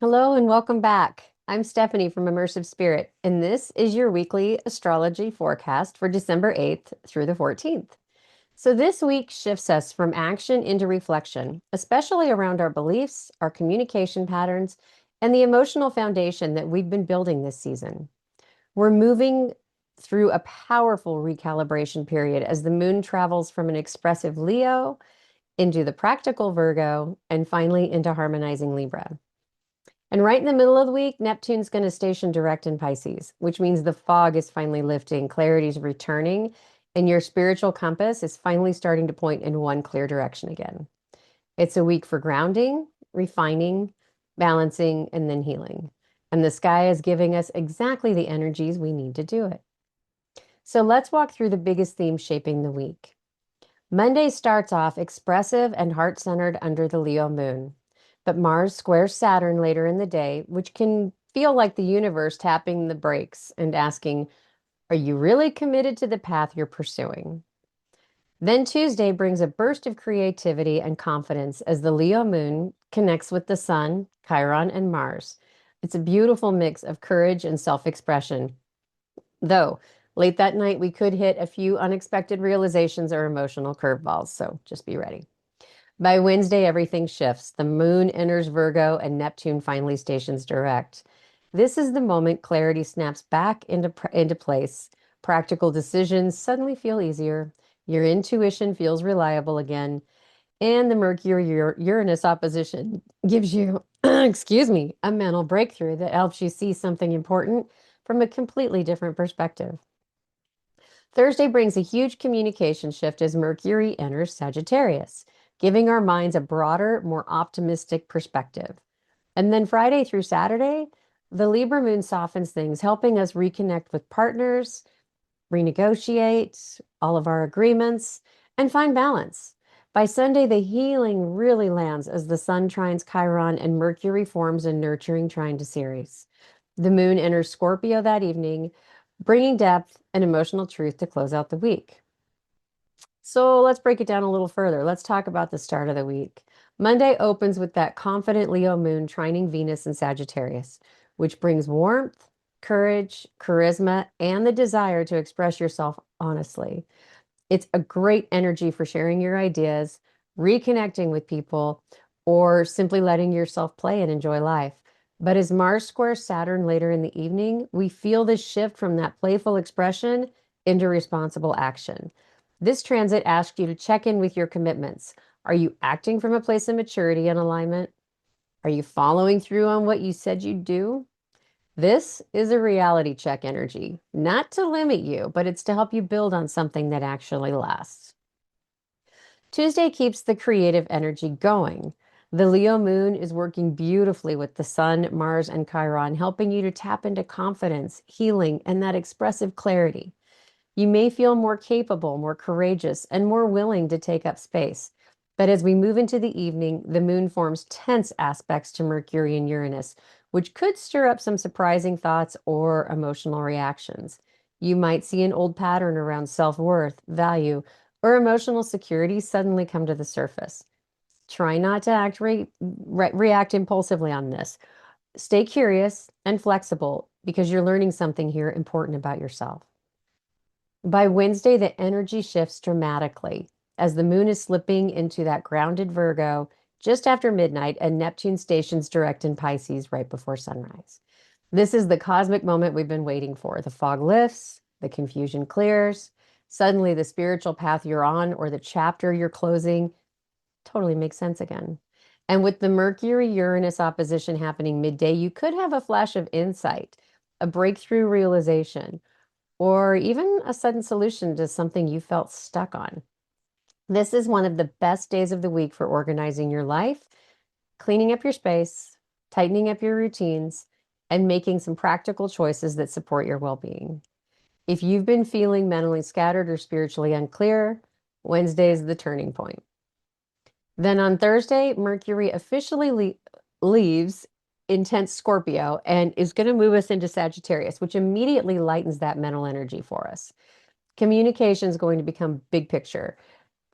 Hello and welcome back. I'm Stephanie from Immersive Spirit, and this is your weekly astrology forecast for December 8th through the 14th. So, this week shifts us from action into reflection, especially around our beliefs, our communication patterns, and the emotional foundation that we've been building this season. We're moving through a powerful recalibration period as the moon travels from an expressive Leo into the practical Virgo and finally into harmonizing Libra. And right in the middle of the week, Neptune's going to station direct in Pisces, which means the fog is finally lifting, clarity's returning, and your spiritual compass is finally starting to point in one clear direction again. It's a week for grounding, refining, balancing, and then healing. And the sky is giving us exactly the energies we need to do it. So let's walk through the biggest themes shaping the week. Monday starts off expressive and heart-centered under the Leo moon. But Mars squares Saturn later in the day, which can feel like the universe tapping the brakes and asking, are you really committed to the path you're pursuing? Then Tuesday brings a burst of creativity and confidence as the Leo moon connects with the sun, Chiron, and Mars. It's a beautiful mix of courage and self-expression. Though late that night, we could hit a few unexpected realizations or emotional curveballs, so just be ready. By Wednesday, everything shifts. The moon enters Virgo and Neptune finally stations direct. This is the moment clarity snaps back into place. Practical decisions suddenly feel easier. Your intuition feels reliable again. And the Mercury Uranus opposition gives you, excuse me, a mental breakthrough that helps you see something important from a completely different perspective. Thursday brings a huge communication shift as Mercury enters Sagittarius, giving our minds a broader, more optimistic perspective. And then Friday through Saturday, the Libra moon softens things, helping us reconnect with partners, renegotiate all of our agreements, and find balance. By Sunday, the healing really lands as the sun trines Chiron and Mercury forms a nurturing trine to Ceres. The moon enters Scorpio that evening, bringing depth and emotional truth to close out the week. So let's break it down a little further. Let's talk about the start of the week. Monday opens with that confident Leo moon trining Venus in Sagittarius, which brings warmth, courage, charisma, and the desire to express yourself honestly. It's a great energy for sharing your ideas, reconnecting with people, or simply letting yourself play and enjoy life. But as Mars squares Saturn later in the evening, we feel this shift from that playful expression into responsible action. This transit asks you to check in with your commitments. Are you acting from a place of maturity and alignment? Are you following through on what you said you'd do? This is a reality check energy, not to limit you, but it's to help you build on something that actually lasts. Tuesday keeps the creative energy going. The Leo moon is working beautifully with the sun, Mars, and Chiron, helping you to tap into confidence, healing, and that expressive clarity. You may feel more capable, more courageous, and more willing to take up space. But as we move into the evening, the moon forms tense aspects to Mercury and Uranus, which could stir up some surprising thoughts or emotional reactions. You might see an old pattern around self-worth, value, or emotional security suddenly come to the surface. Try not to react impulsively on this. Stay curious and flexible because you're learning something here important about yourself. By Wednesday, the energy shifts dramatically as the moon is slipping into that grounded Virgo just after midnight and Neptune stations direct in Pisces right before sunrise. This is the cosmic moment we've been waiting for. The fog lifts, the confusion clears. Suddenly, the spiritual path you're on or the chapter you're closing totally makes sense again. And with the Mercury Uranus opposition happening midday, you could have a flash of insight, a breakthrough realization, or even a sudden solution to something you felt stuck on. This is one of the best days of the week for organizing your life, cleaning up your space, tightening up your routines, and making some practical choices that support your well-being. If you've been feeling mentally scattered or spiritually unclear, Wednesday is the turning point. Then on Thursday, Mercury officially leaves intense Scorpio and is going to move us into Sagittarius, which immediately lightens that mental energy for us. Communication is going to become big picture,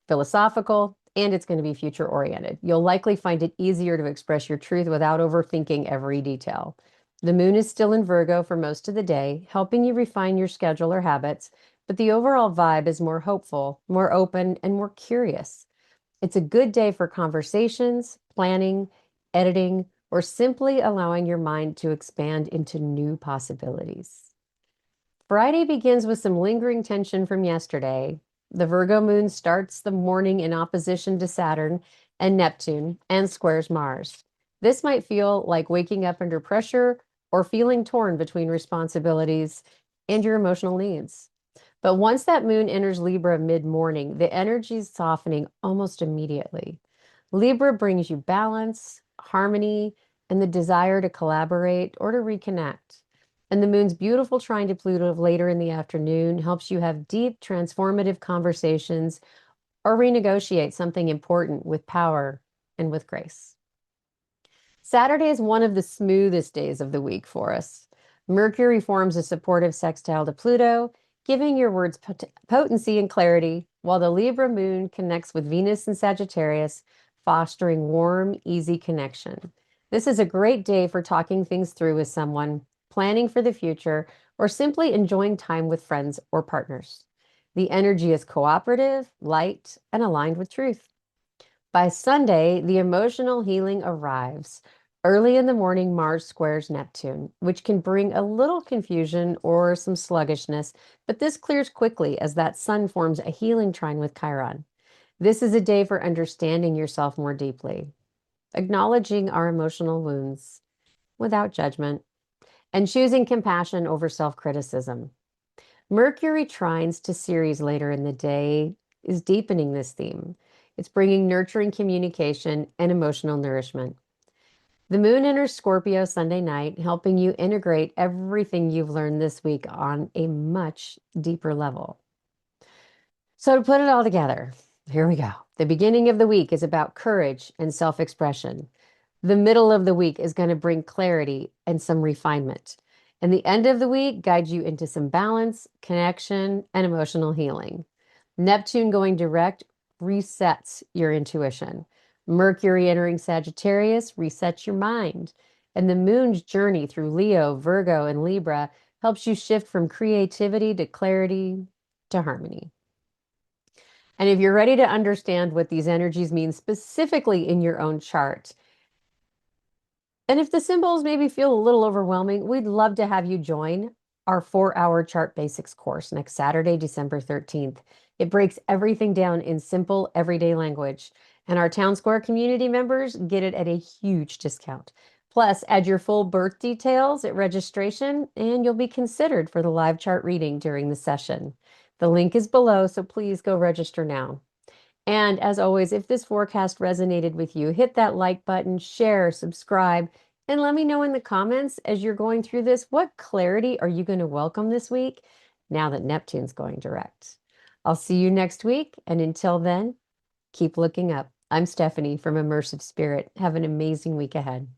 philosophical, and it's going to be future oriented. You'll likely find it easier to express your truth without overthinking every detail. The moon is still in Virgo for most of the day, helping you refine your schedule or habits, but the overall vibe is more hopeful, more open, and more curious. It's a good day for conversations, planning, editing, or simply allowing your mind to expand into new possibilities. Friday begins with some lingering tension from yesterday. The Virgo moon starts the morning in opposition to Saturn and Neptune and squares Mars. This might feel like waking up under pressure or feeling torn between responsibilities and your emotional needs. But once that moon enters Libra mid-morning, the energy is softening almost immediately. Libra brings you balance, harmony, and the desire to collaborate or to reconnect. And the moon's beautiful trine to Pluto later in the afternoon helps you have deep, transformative conversations or renegotiate something important with power and with grace. Saturday is one of the smoothest days of the week for us. Mercury forms a supportive sextile to Pluto, giving your words potency and clarity, while the Libra moon connects with Venus and Sagittarius, fostering warm, easy connection. This is a great day for talking things through with someone, planning for the future, or simply enjoying time with friends or partners. The energy is cooperative, light, and aligned with truth. By Sunday, the emotional healing arrives. Early in the morning, Mars squares Neptune, which can bring a little confusion or some sluggishness, but this clears quickly as that sun forms a healing trine with Chiron. This is a day for understanding yourself more deeply, acknowledging our emotional wounds without judgment, and choosing compassion over self-criticism. Mercury trines to Ceres later in the day is deepening this theme. It's bringing nurturing communication and emotional nourishment. The moon enters Scorpio Sunday night, helping you integrate everything you've learned this week on a much deeper level. So, to put it all together, here we go. The beginning of the week is about courage and self expression. The middle of the week is going to bring clarity and some refinement. And the end of the week guides you into some balance, connection, and emotional healing. Neptune going direct resets your intuition. Mercury entering Sagittarius resets your mind. And the moon's journey through Leo, Virgo, and Libra helps you shift from creativity to clarity to harmony. And if you're ready to understand what these energies mean specifically in your own chart, and if the symbols maybe feel a little overwhelming, we'd love to have you join our 4-hour chart basics course next Saturday, December 13th. It breaks everything down in simple, everyday language, and our Town Square community members get it at a huge discount. Plus, add your full birth details at registration, and you'll be considered for the live chart reading during the session. The link is below, so please go register now. And as always, if this forecast resonated with you, hit that like button, share, subscribe, and let me know in the comments as you're going through this, what clarity are you going to welcome this week now that Neptune's going direct? I'll see you next week. And until then, keep looking up. I'm Stephanie from Immersive Spirit. Have an amazing week ahead.